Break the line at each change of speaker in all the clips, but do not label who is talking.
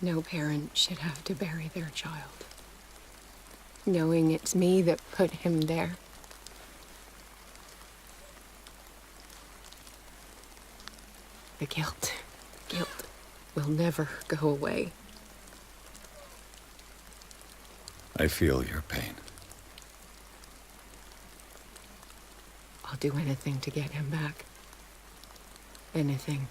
No parent should have to bury their child, knowing it's me that put him there. The guilt will never go away.
I feel your pain.
I'll do anything to get him back. Anything.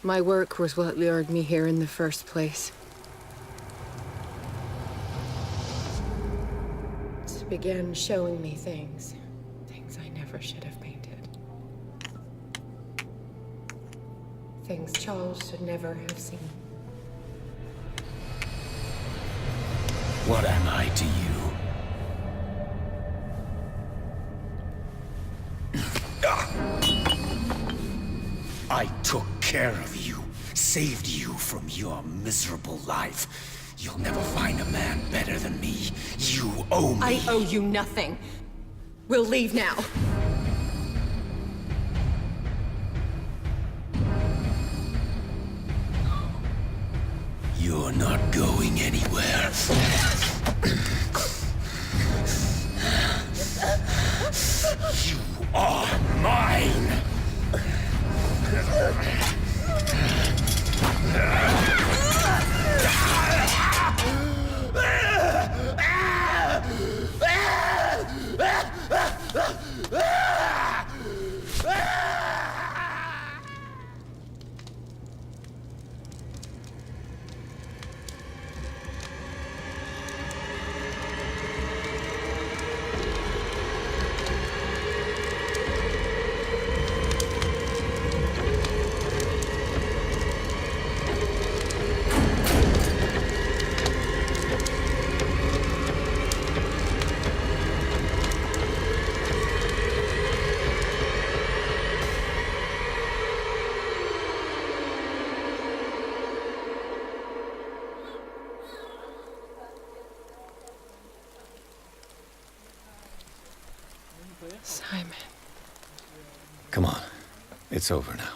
My work was what lured me here in the first place. It began showing me things I never should have painted. Things Charles should never have seen.
What am I to you? I took care of you, saved you from your miserable life. You'll never find a man better than me. You owe me.
I owe you nothing. We'll leave now.
You're not going anywhere. You are mine!
Simon.
Come on. It's over now.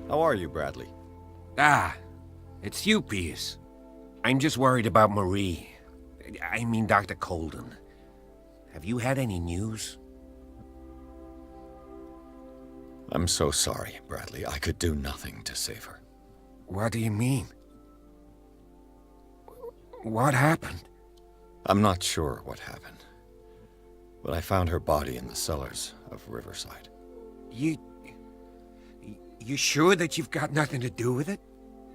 How are you, Bradley?
Ah, it's you, Pierce. I'm just worried about Marie. I mean, Dr. Colden. Have you had any news?
I'm so sorry, Bradley. I could do nothing to save her.
What do you mean? What happened?
I'm not sure what happened, but I found her body in the cellars of Riverside.
You sure that you've got nothing to do with it?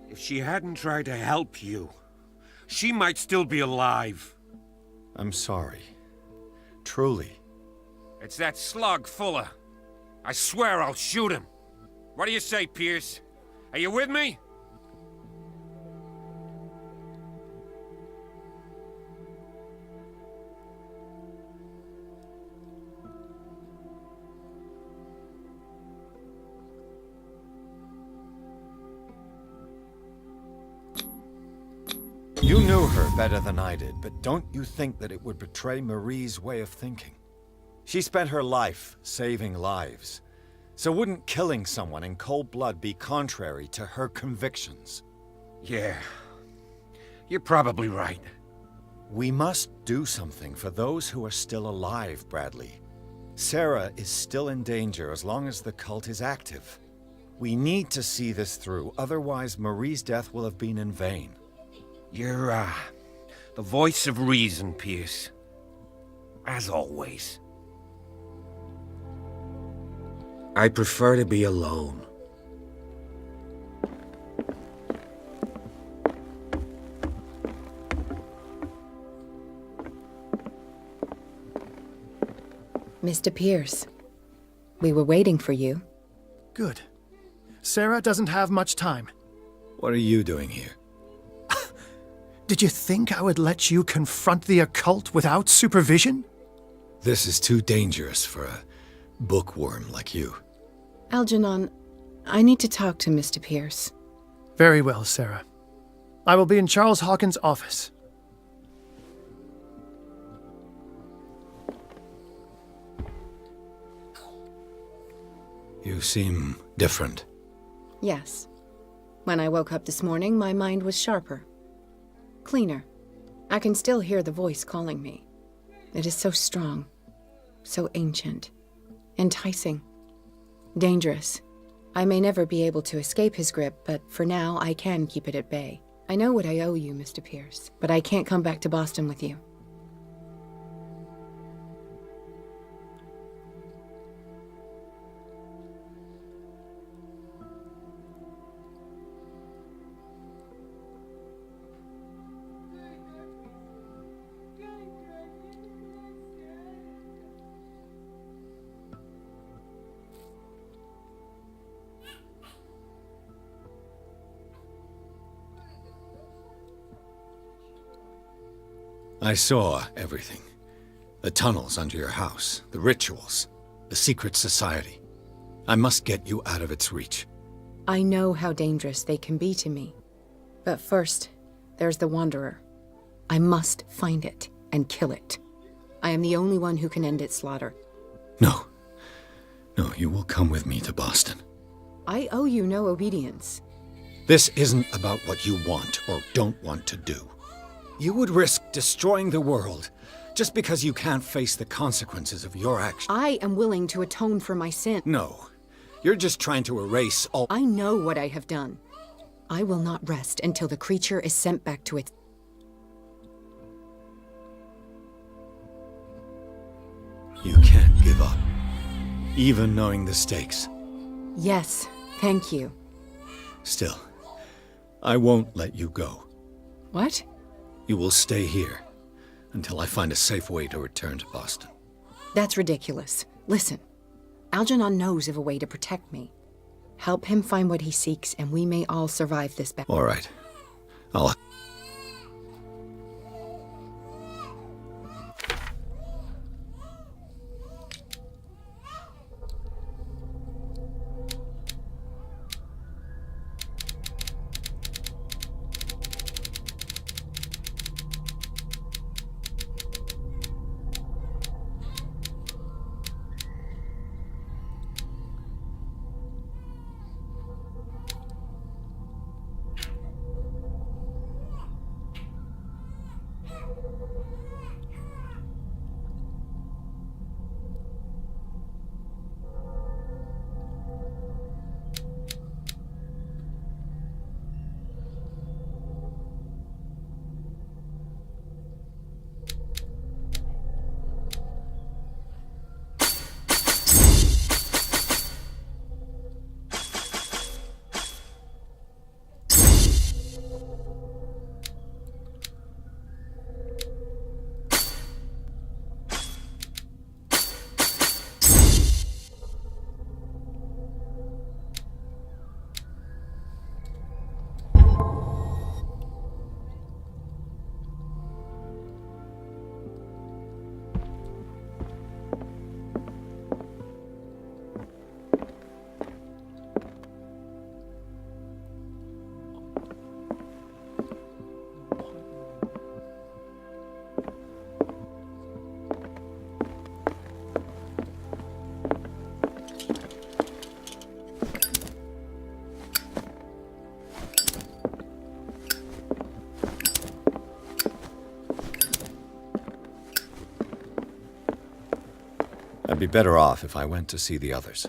If she hadn't tried to help you, she might still be alive.
I'm sorry. Truly.
It's that slug, Fuller. I swear I'll shoot him. What do you say, Pierce? Are you with me?
You knew her better than I did, but don't you think that it would betray Marie's way of thinking? She spent her life saving lives. So wouldn't killing someone in cold blood be contrary to her convictions?
Yeah. You're probably right.
We must do something for those who are still alive, Bradley. Sarah is still in danger as long as the cult is active. We need to see this through, otherwise Marie's death will have been in vain.
You're, the voice of reason, Pierce. As always. I prefer to be alone.
Mr. Pierce, we were waiting for you.
Good. Sarah doesn't have much time.
What are you doing here?
Did you think I would let you confront the occult without supervision?
This is too dangerous for a bookworm like you.
Algernon, I need to talk to Mr. Pierce.
Very well, Sarah. I will be in Charles Hawkins' office.
You seem different.
Yes. When I woke up this morning, my mind was sharper. Cleaner. I can still hear the voice calling me. It is so strong. So ancient. Enticing. Dangerous. I may never be able to escape his grip, but for now, I can keep it at bay. I know what I owe you, Mr. Pierce, but I can't come back to Boston with you.
I saw everything. The tunnels under your house, the rituals, the secret society. I must get you out of its reach.
I know how dangerous they can be to me. But first, there's the Wanderer. I must find it and kill it. I am the only one who can end its slaughter.
No. No, you will come with me to Boston.
I owe you no obedience.
This isn't about what you want or don't want to do. You would risk destroying the world just because you can't face the consequences of your actions.
I am willing to atone for my sin.
No. You're just trying to erase all...
I know what I have done. I will not rest until the creature is sent back to its...
You can't give up, even knowing the stakes.
Yes, thank you.
Still, I won't let you go.
What?
You will stay here until I find a safe way to return to Boston.
That's ridiculous. Listen, Algernon knows of a way to protect me. Help him find what he seeks, and we may all survive this battle.
All right. I'll... I'd be better off if I went to see the others.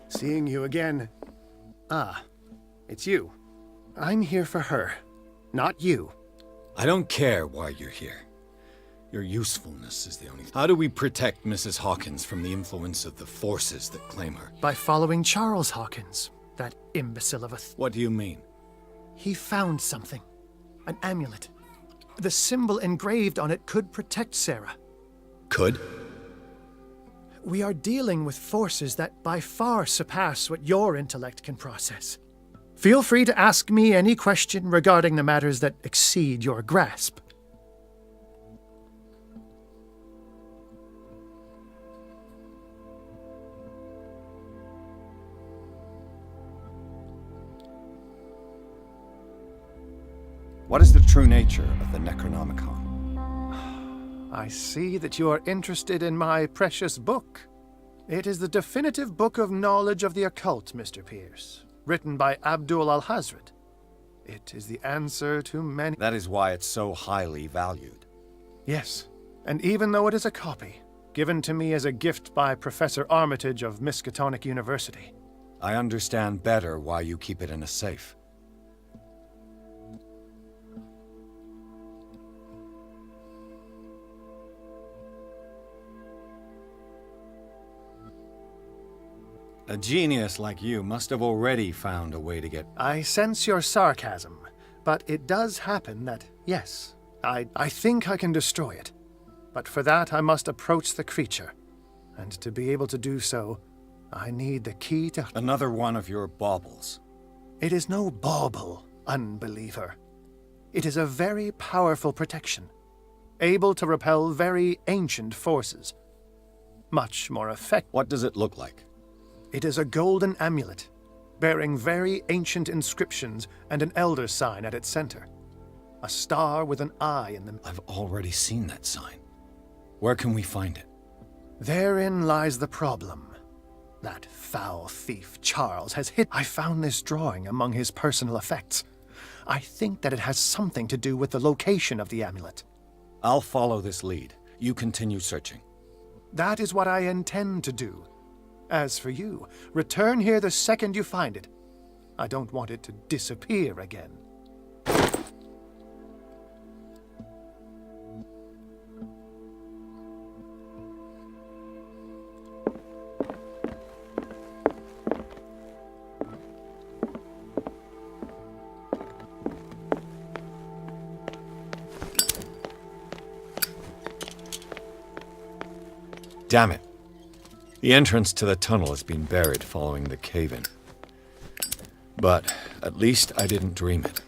Seeing you again. Ah, it's you. I'm here for her, not you.
I don't care why you're here. Your usefulness is the only... How do we protect Mrs. Hawkins from the influence of the forces that claim her?
By following Charles Hawkins, that imbecile of a...
What do you mean?
He found something. An amulet. The symbol engraved on it could protect Sarah.
Could?
We are dealing with forces that by far surpass what your intellect can process. Feel free to ask me any question regarding the matters that exceed your grasp.
What is the true nature of the Necronomicon?
I see that you are interested in my precious book. It is the definitive book of knowledge of the occult, Mr. Pierce, written by Abdul al-Hazred. It is the answer to many...
That is why it's so highly valued.
Yes, and even though it is a copy, given to me as a gift by Professor Armitage of Miskatonic University.
I understand better why you keep it in a safe. A genius like you must have already found a way to get...
I sense your sarcasm, but it does happen that, yes, I think I can destroy it. But for that I must approach the creature. And to be able to do so, I need the key to...
Another one of your baubles.
It is no bauble, unbeliever. It is a very powerful protection, able to repel very ancient forces. Much more effective.
What does it look like?
It is a golden amulet, bearing very ancient inscriptions and an elder sign at its center. A star with an eye in the...
I've already seen that sign. Where can we find it?
Therein lies the problem. That foul thief, Charles, has hid... I found this drawing among his personal effects. I think that it has something to do with the location of the amulet.
I'll follow this lead. You continue searching.
That is what I intend to do. As for you, return here the second you find it. I don't want it to disappear again.
Damn it. The entrance to the tunnel has been buried following the cave-in. But at least I didn't dream it.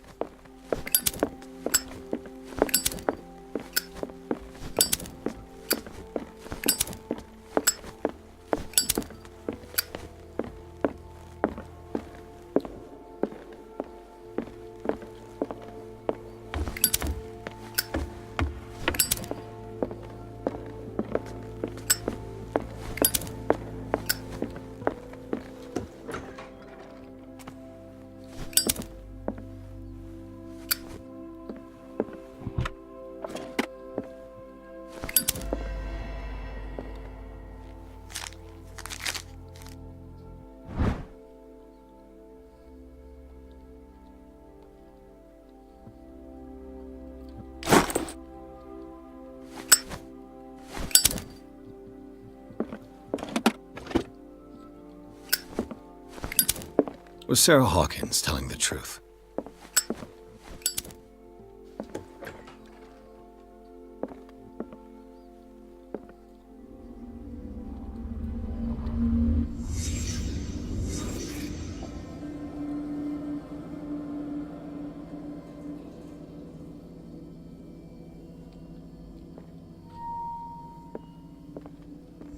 Was Sarah Hawkins telling the truth?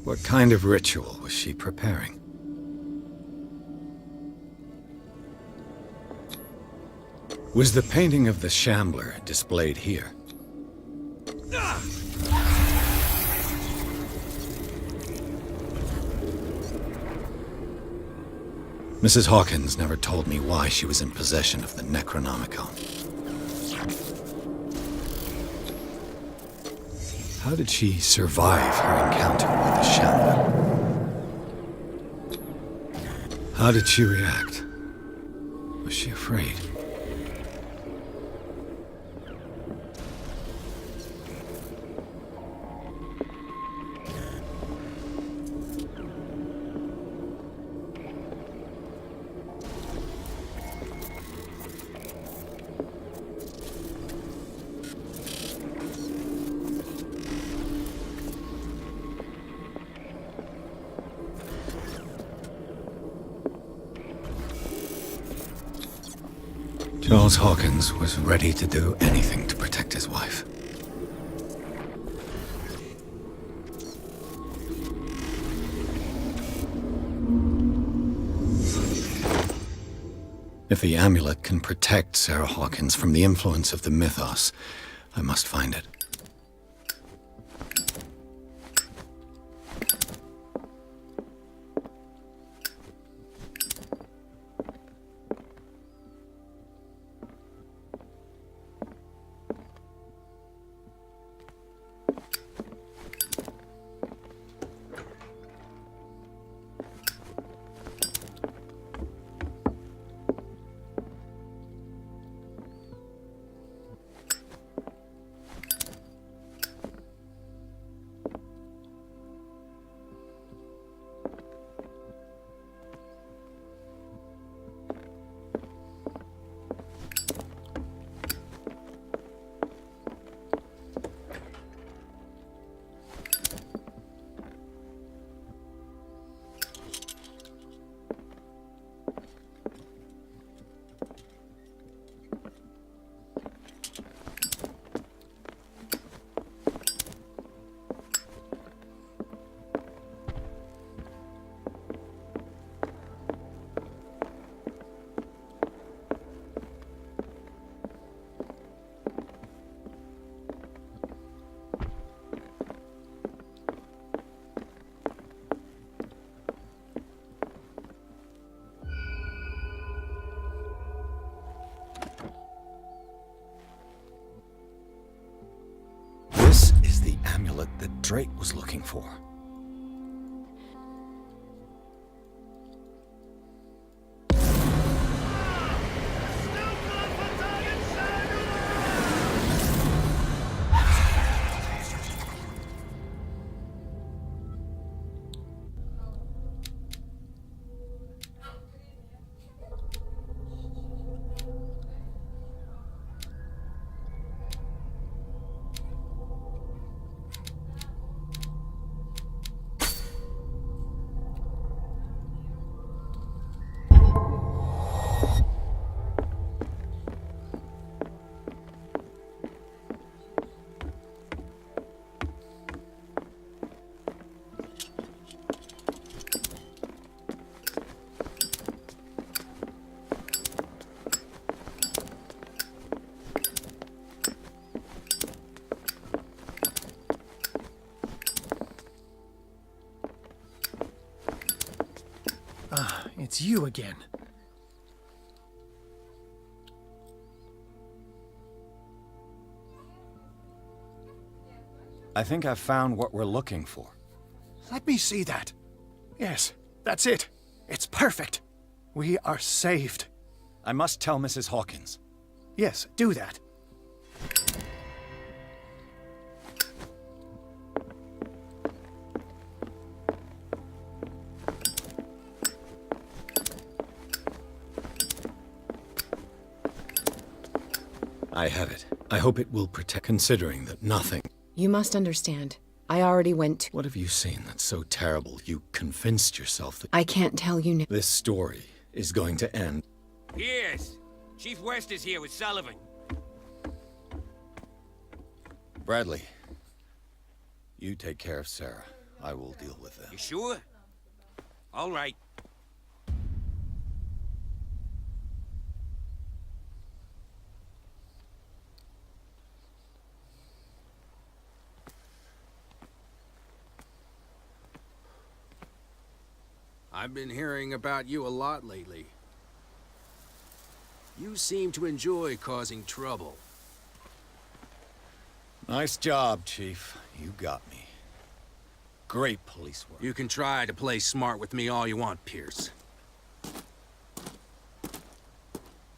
What kind of ritual was she preparing? Was the painting of the Shambler displayed here? Mrs. Hawkins never told me why she was in possession of the Necronomicon. How did she survive her encounter with the Shambler? How did she react? Was she afraid? Charles Hawkins was ready to do anything to protect his wife. If the amulet can protect Sarah Hawkins from the influence of the mythos, I must find it. This is the amulet that Drake was looking for.
It's you again.
I think I've found what we're looking for.
Let me see that. Yes, that's it. It's perfect. We are saved.
I must tell Mrs. Hawkins.
Yes, do that.
I have it. I hope it will protect, considering that nothing...
You must understand. I already went to...
What have you seen that's so terrible you convinced yourself that
I can't tell you now.
this story is going to end?
Yes. Chief West is here with Sullivan.
Bradley, you take care of Sarah. I will deal with them.
You sure? All right.
I've been hearing about you a lot lately. You seem to enjoy causing trouble.
Nice job, Chief. You got me. Great police work.
You can try to play smart with me all you want, Pierce.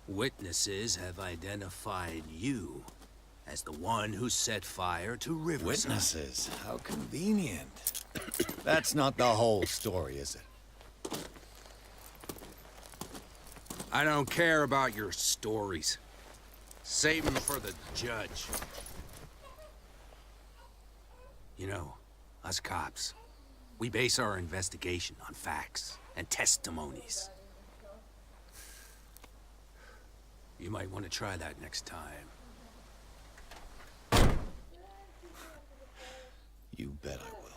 Witnesses have identified you as the one who set fire to Riverside.
Witnesses? How convenient. That's not the whole story, is it?
I don't care about your stories. Save them for the judge. You know, us cops, we base our investigation on facts and testimonies. You might want to try that next time.
You bet I will.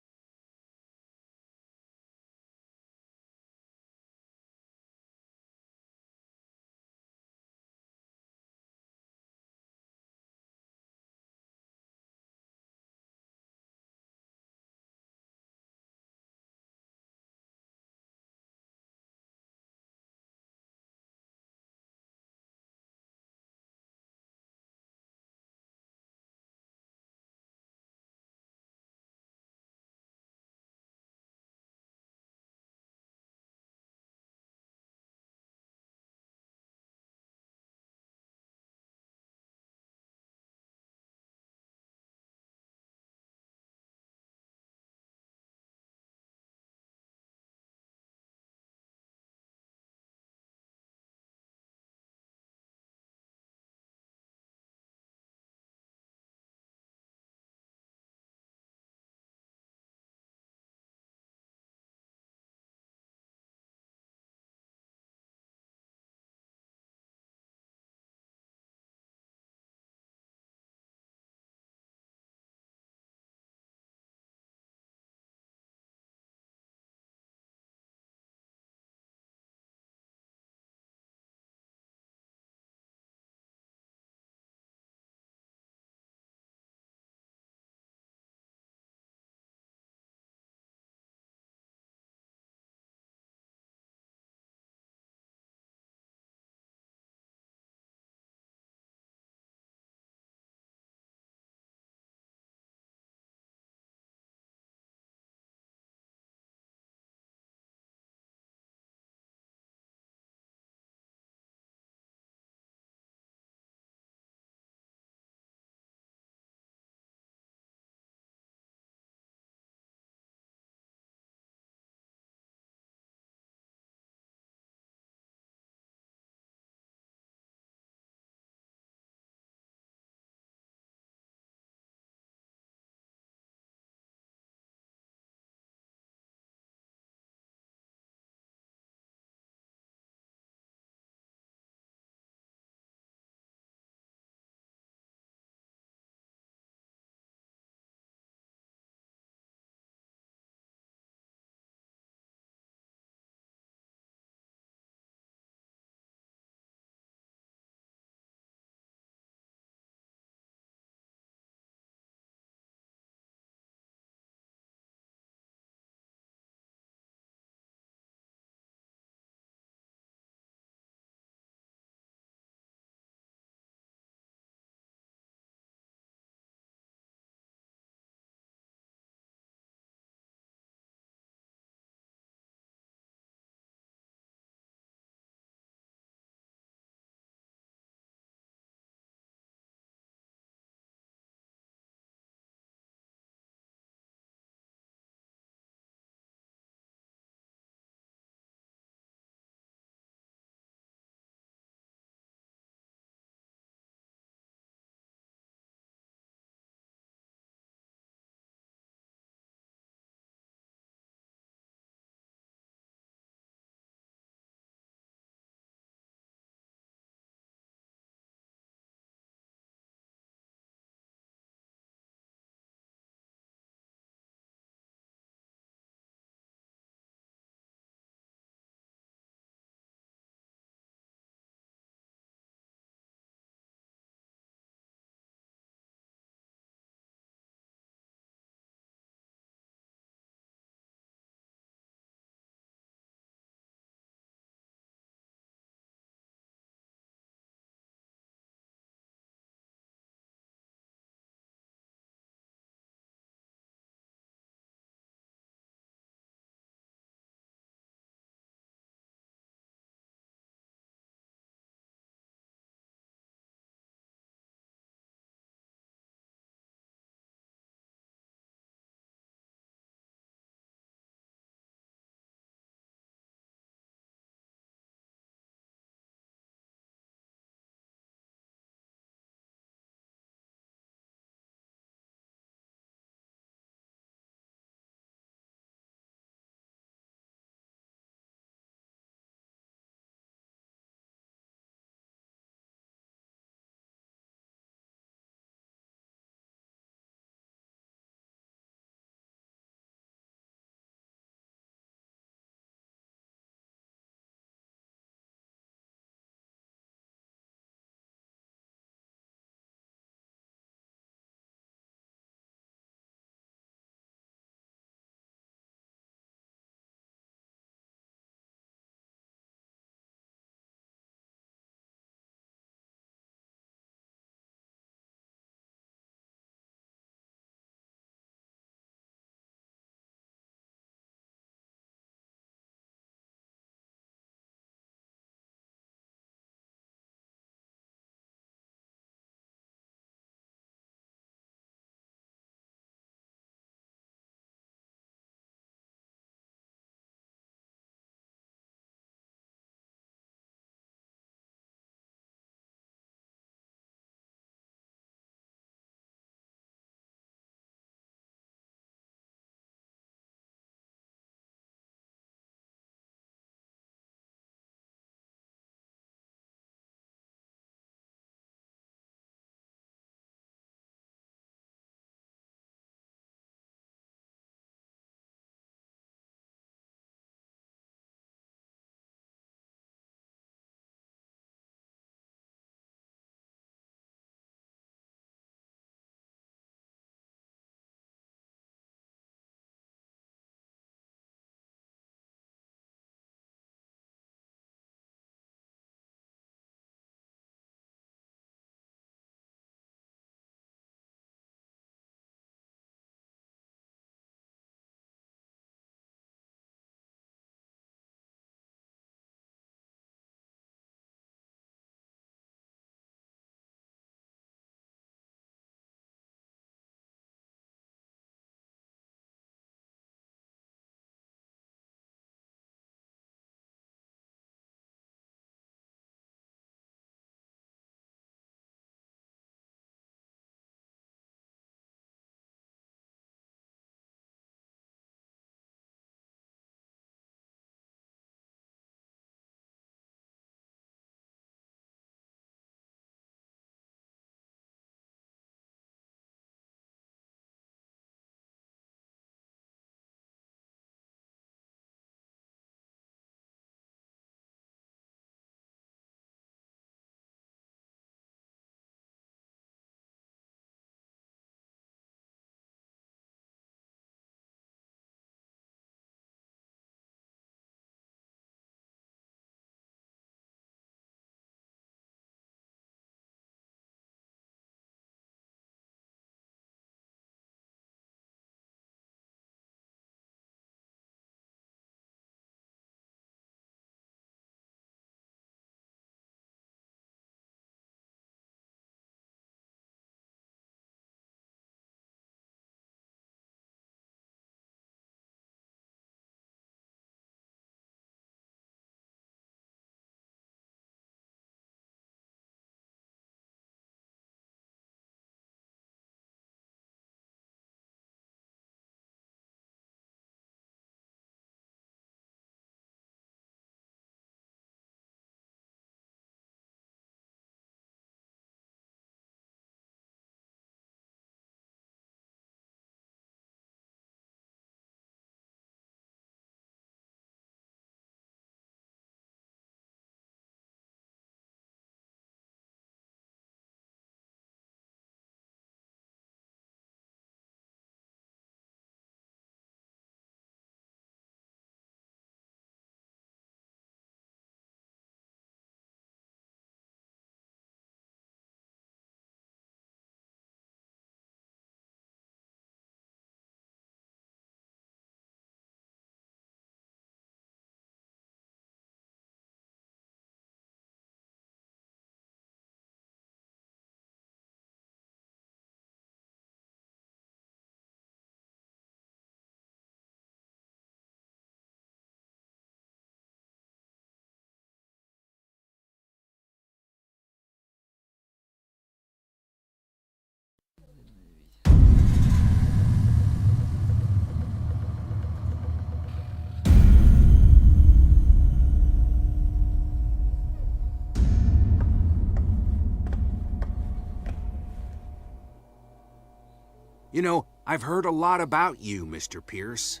You know, I've heard a lot about you, Mr. Pierce.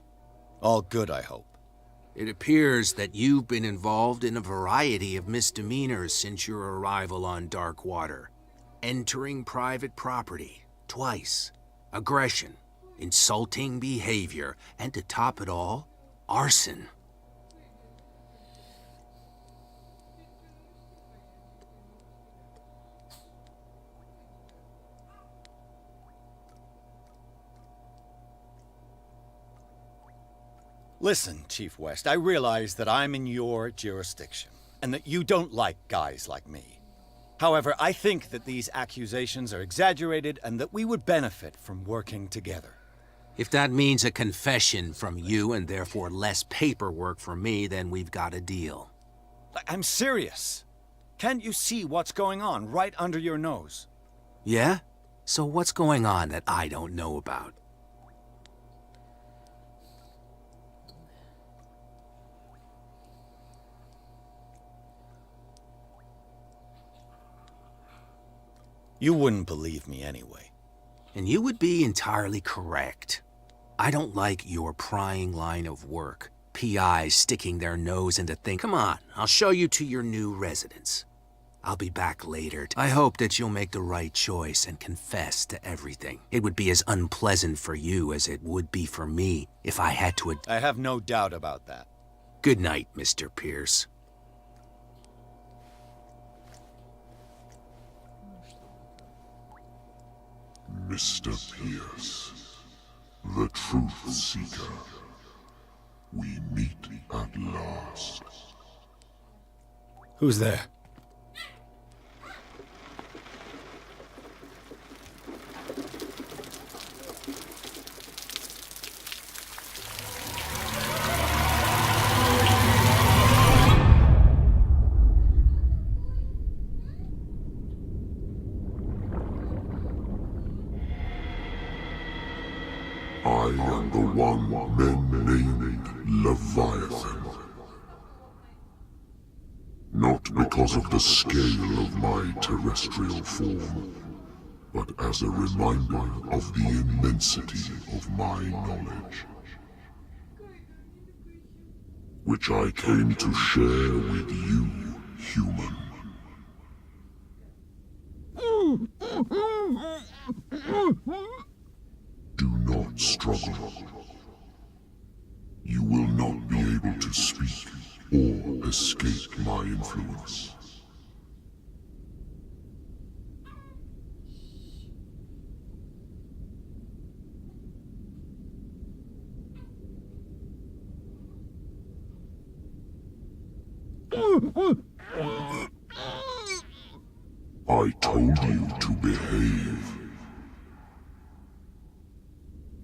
All good, I hope.
It appears that you've been involved in a variety of misdemeanors since your arrival on Darkwater. Entering private property, twice. Aggression, insulting behavior, and to top it all, arson.
Listen, Chief West, I realize that I'm in your jurisdiction, and that you don't like guys like me. However, I think that these accusations are exaggerated and that we would benefit from working together.
If that means a confession from you and therefore less paperwork for me, then we've got a deal.
I'm serious. Can't you see what's going on right under your nose?
Yeah? So what's going on that I don't know about?
You wouldn't believe me anyway.
And you would be entirely correct. I don't like your prying line of work. PIs sticking their nose into things. Come on, I'll show you to your new residence. I'll be back later. I hope that you'll make the right choice and confess to everything. It would be as unpleasant for you as it would be for me if I had to...
I have no doubt about that.
Good night, Mr. Pierce.
Mr. Pierce, the Truth Seeker, we meet at last.
Who's there?
I am the one men named Leviathan. Not because of the scale of my terrestrial form, but as a reminder of the immensity of my knowledge, which I came to share with you, human. Do not struggle. You will not be able to speak or escape my influence. I told you to behave.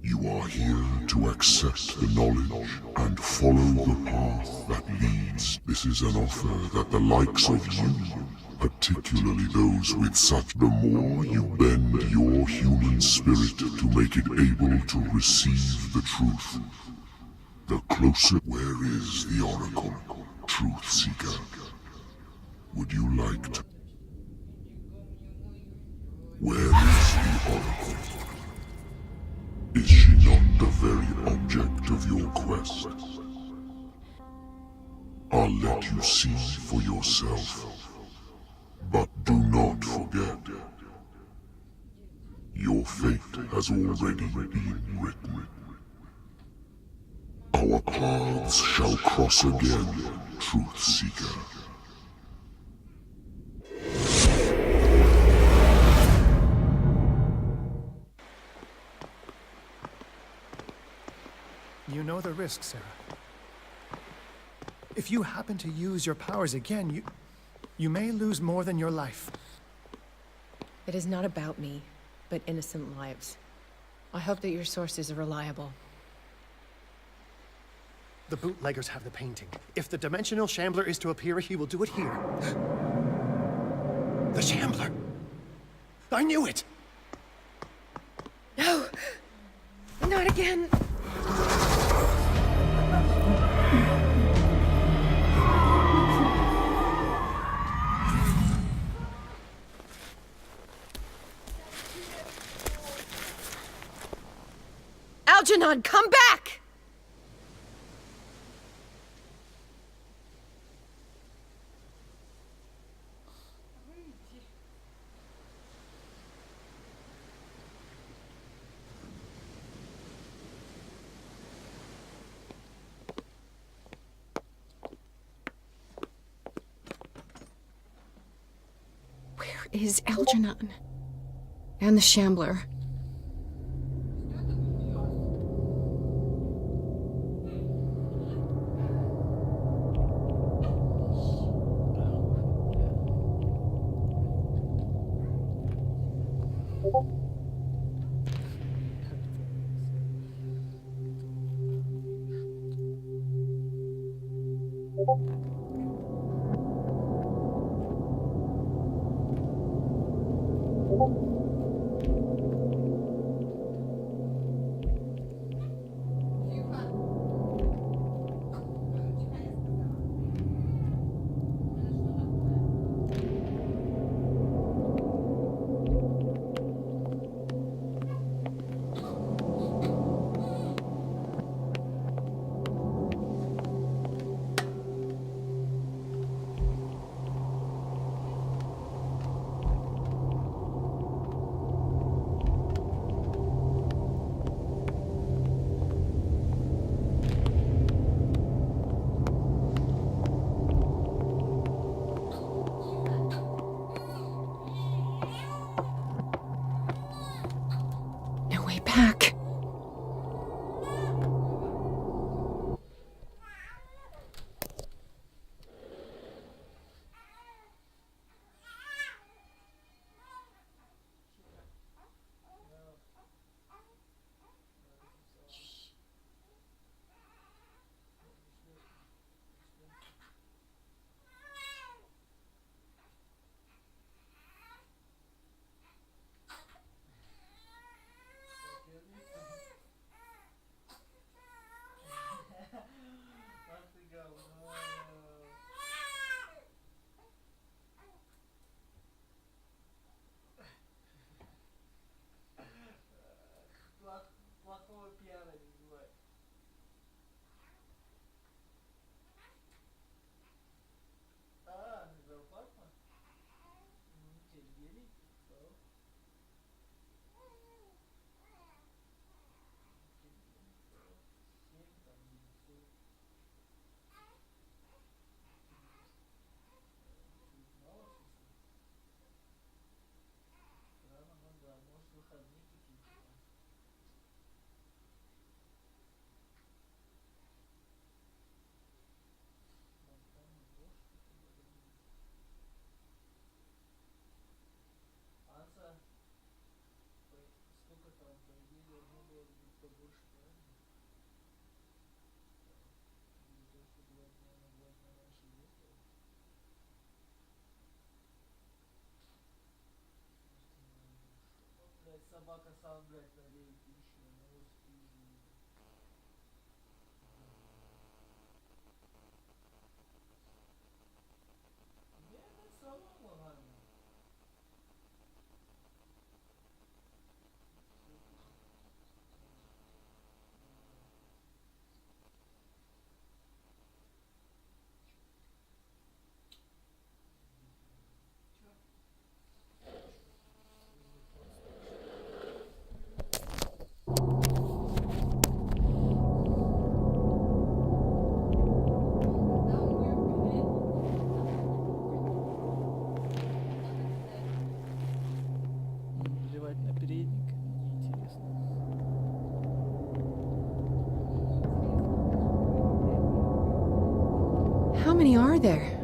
You are here to accept the knowledge and follow the path that leads. This is an offer that the likes of you, particularly those with such, the more you bend your human spirit to make it able to receive the truth, the closer. Where is the Oracle, Truth Seeker? Would you like to? Where is the Oracle? Is she not the very object of your quest? I'll let you see for yourself. But do not forget, your fate has already been written. Our paths shall cross again, Truth Seeker.
You know the risk, Sarah. If you happen to use your powers again, you may lose more than your life.
It is not about me, but innocent lives. I hope that your sources are reliable.
The bootleggers have the painting. If the Dimensional Shambler is to appear, he will do it here. The Shambler! I knew it!
No! Not again! Algernon, come back! Where is Algernon? And the Shambler? Back.
Собака сам, блядь, налеет еще, ну, нет, это самому нормально.
How many are there?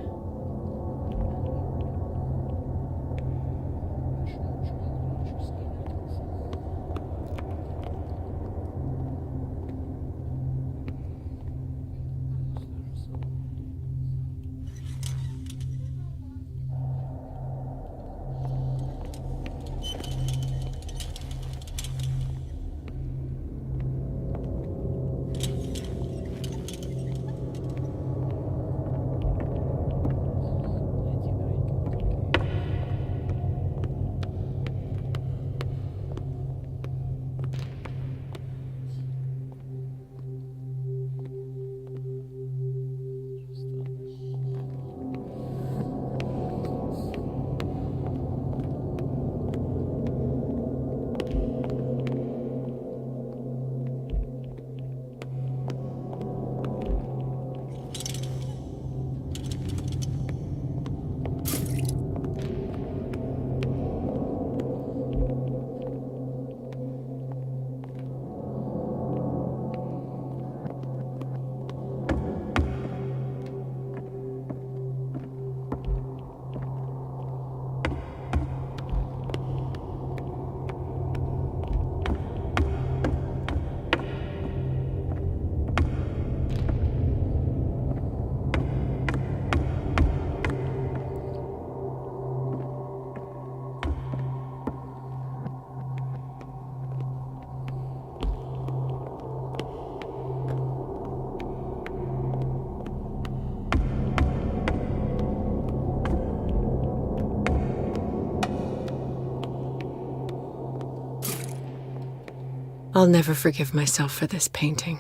I'll never forgive myself for this painting.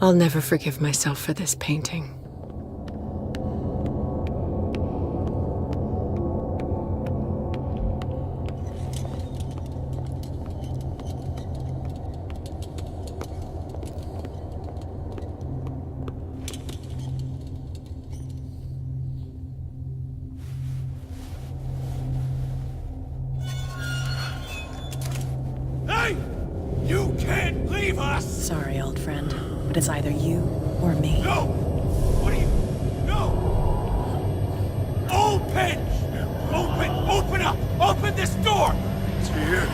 I'll never forgive myself for this painting.
Hey! You can't leave us!
Sorry, old friend, but it's either you or me.
No! What are you... No! Open! Open up! Open this door! It's here.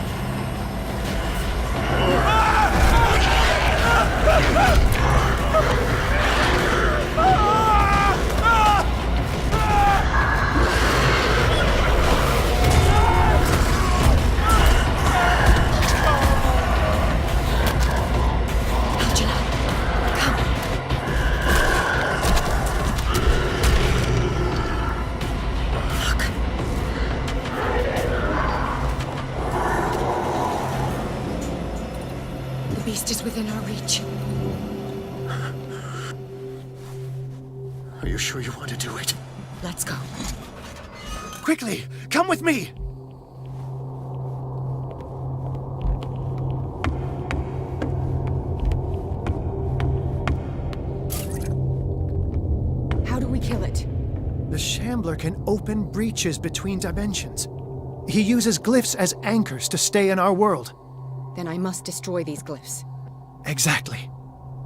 The beast is within our reach.
Are you sure you want to do it?
Let's go.
Quickly, come with me!
How do we kill it?
The Shambler can open breaches between dimensions. He uses glyphs as anchors to stay in our world.
Then I must destroy these glyphs.
Exactly.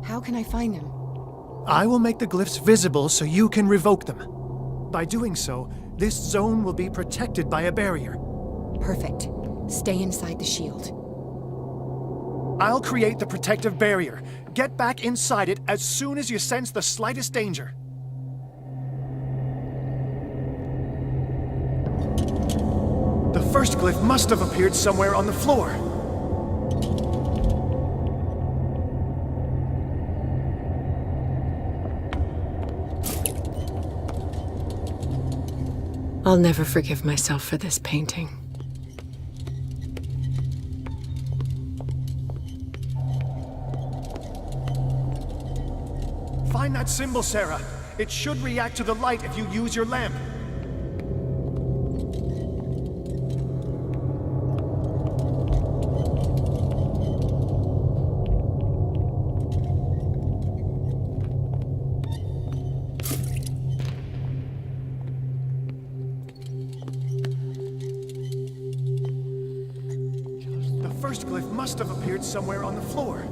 How can I find them?
I will make the glyphs visible so you can revoke them. By doing so, this zone will be protected by a barrier.
Perfect. Stay inside the shield.
I'll create the protective barrier. Get back inside it as soon as you sense the slightest danger. The first glyph must have appeared somewhere on the floor.
I'll never forgive myself for this painting.
Find that symbol, Sarah. It should react to the light if you use your lamp. The first glyph must have appeared somewhere on the floor.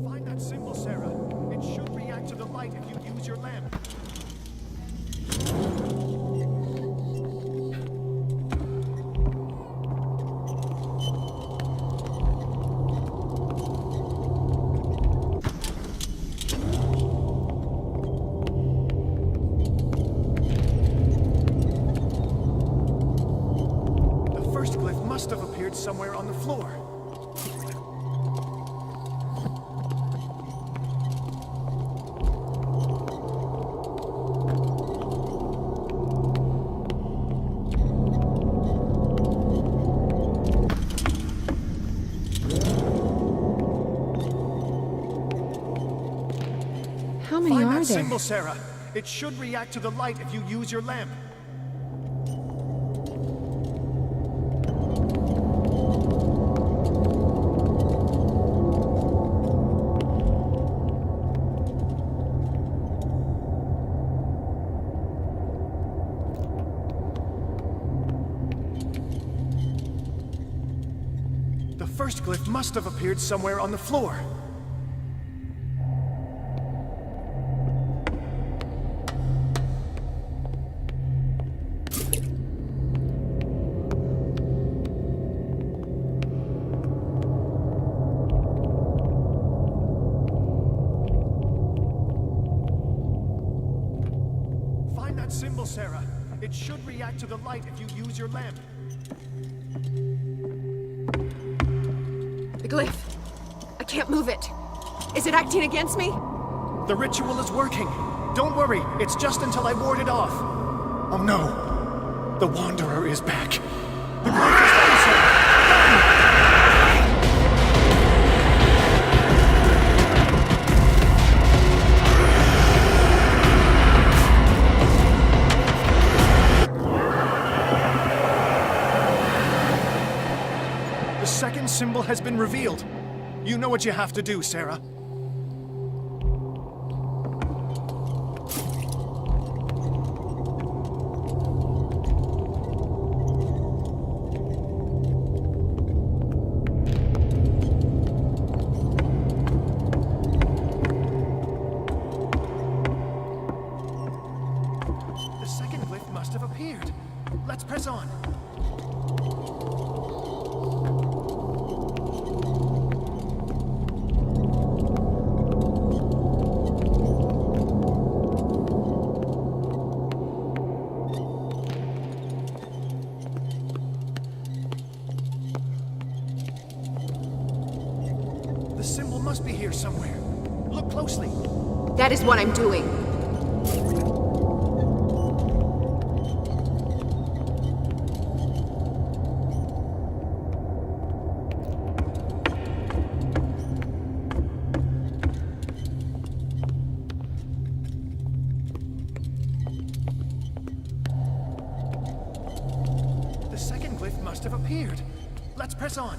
Find that symbol, Sarah. It should react to the light if you use your lamp. The first glyph must have appeared somewhere on the floor.
How many
Find
are
that
there?
symbol, Sarah. It should react to the light if you use your lamp. The first glyph must have appeared somewhere on the floor. Find that symbol, Sarah. It should react to the light if you use your lamp.
The glyph. I can't move it. Is it acting against me?
The ritual is working. Don't worry, it's just until I ward it off. Oh no. The Wanderer is back. The glyph is answered. The second symbol has been revealed. You know what you have to do, Sarah. The second glyph must have appeared. Let's press on. The symbol must be here somewhere. Look closely.
That is what I'm doing.
The second glyph must have appeared. Let's press on.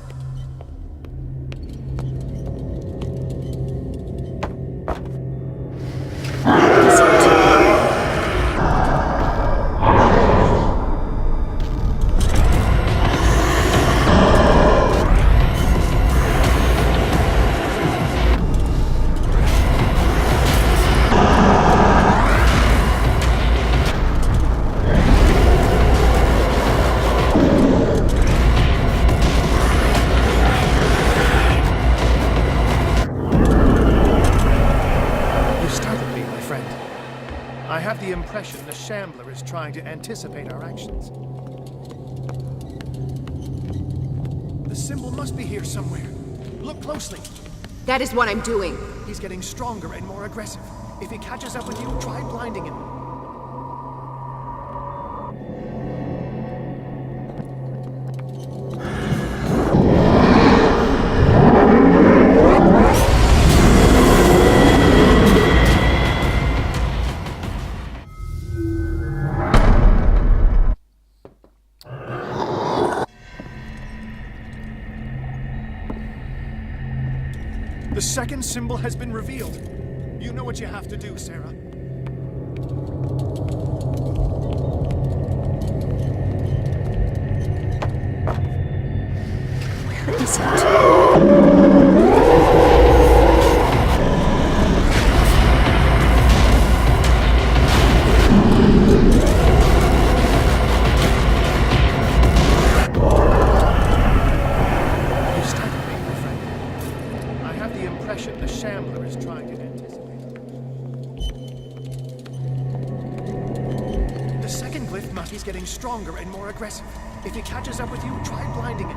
I have the impression the Shambler is trying to anticipate our actions. The symbol must be here somewhere. Look closely.
That is what I'm doing.
He's getting stronger and more aggressive. If he catches up with you, try blinding him. The second symbol has been revealed. You know what you have to do, Sarah.
Where is it?
The Shambler is trying to anticipate. The second glyph must be getting stronger and more aggressive. If he catches up with you, try blinding him.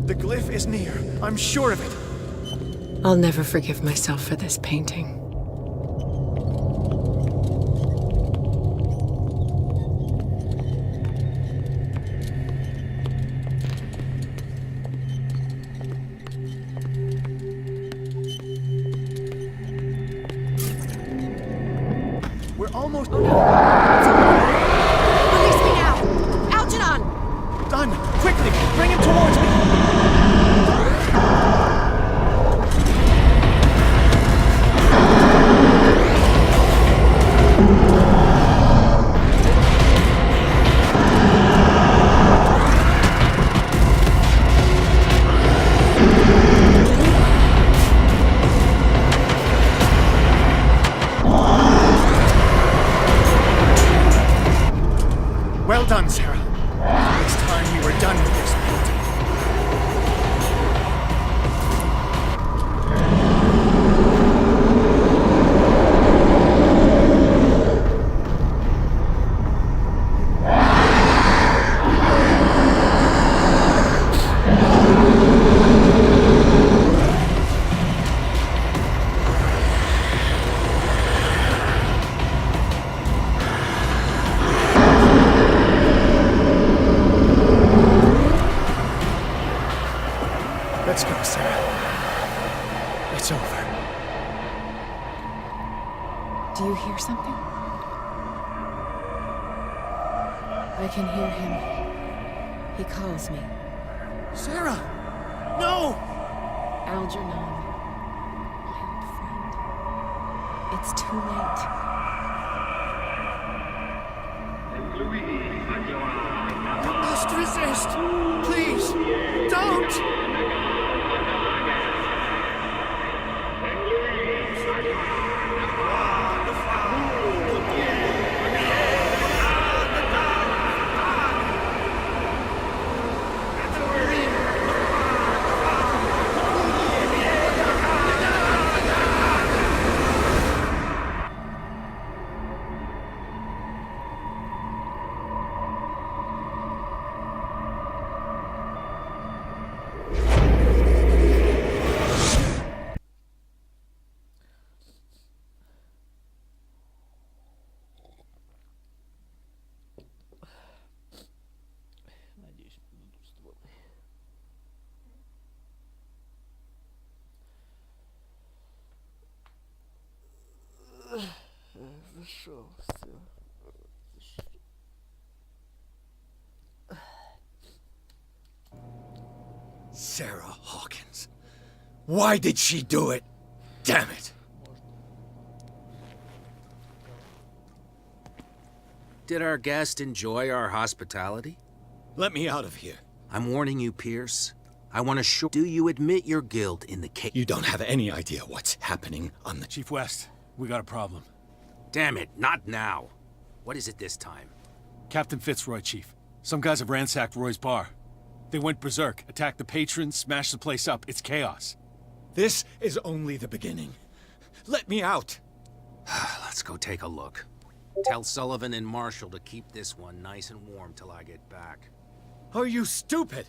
The glyph is near. I'm sure of it.
I'll never forgive myself for this painting.
We're almost...
Release me now! Algernon!
Done! Quickly! Bring him towards me! Well done, Sarah. It's time we were done with this painting. Let's go, Sarah. It's over.
Do you hear something? I can hear him. He calls me.
Sarah! No!
Algernon, my old friend. It's too late.
You must resist! Please, don't!
Sarah Hawkins. Why did she do it? Damn it!
Did our guest enjoy our hospitality?
Let me out of here.
I'm warning you, Pierce. I want to show... Do you admit your guilt in the case?
You don't have any idea what's happening on the...
Chief West, we got a problem.
Damn it, not now. What is it this time?
Captain Fitzroy, Chief. Some guys have ransacked Roy's bar. They went berserk, attacked the patrons, smashed the place up. It's chaos.
This is only the beginning. Let me out.
Let's go take a look. Tell Sullivan and Marshall to keep this one nice and warm till I get back.
Are you stupid?